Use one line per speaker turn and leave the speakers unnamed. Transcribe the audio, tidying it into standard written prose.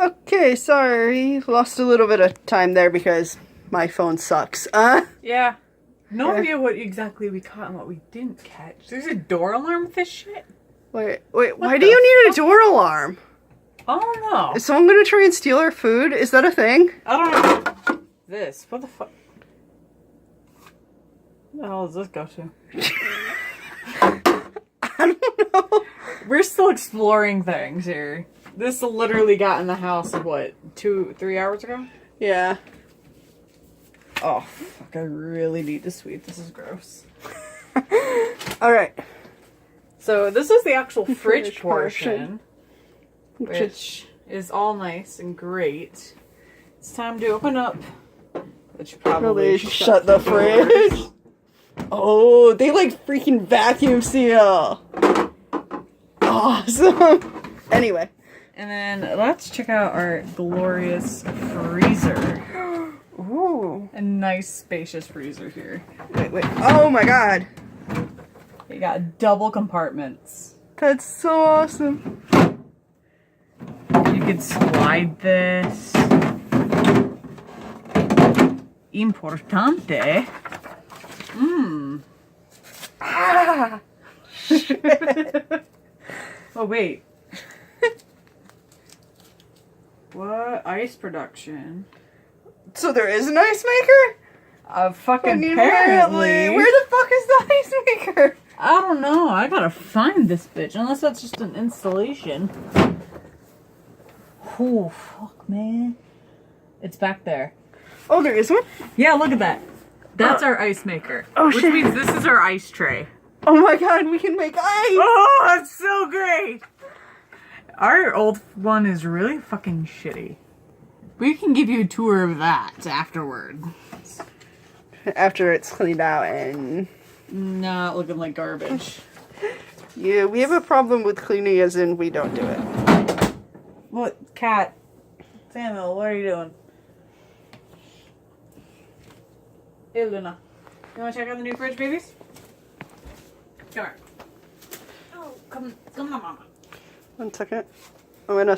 Okay, sorry. Lost a little bit of time there because my phone sucks.
Yeah. No idea what exactly we caught and what we didn't catch. There's a door alarm with this shit?
Wait, why do you need a door alarm?
I don't know.
Is someone gonna try and steal our food? Is that a thing?
I don't know. This. What the fuck? Where the hell does this go to?
I don't know.
We're still exploring things here. This literally got in the house of what, 2-3 hours ago?
Yeah.
Oh, fuck, I really need to sweep. This is gross.
Alright.
So this is the actual fridge
portion.
portion, which is all nice and great. It's time to open up. Which probably
shut the fridge. Oh, they like freaking vacuum seal. Awesome. Anyway.
And then let's check out our glorious freezer.
Ooh.
A nice spacious freezer here.
Wait. Oh my god.
You got double compartments.
That's so awesome.
You could slide this. Importante. Mmm.
Ah. Shit.
Oh, wait. What? Ice production.
So there is an ice maker?
Fucking apparently.
Where the fuck is the ice maker?
I don't know. I gotta find this bitch. Unless that's just an installation. Oh, fuck, man. It's back there.
Oh, there is one?
Yeah, look at that. That's our ice maker.
Oh,
which
shit.
means this is our ice tray.
Oh my god, we can make ice!
Oh, that's so great! Our old one is really fucking shitty. We can give you a tour of that afterward.
After it's cleaned out and...
Not looking like garbage.
Yeah, we have a problem with cleaning as in we don't do it.
What? Cat. Samuel, what are you doing? Hey, Luna. You want to check out the new fridge, babies? Come here. Oh, come on, mama.
1 second. I'm gonna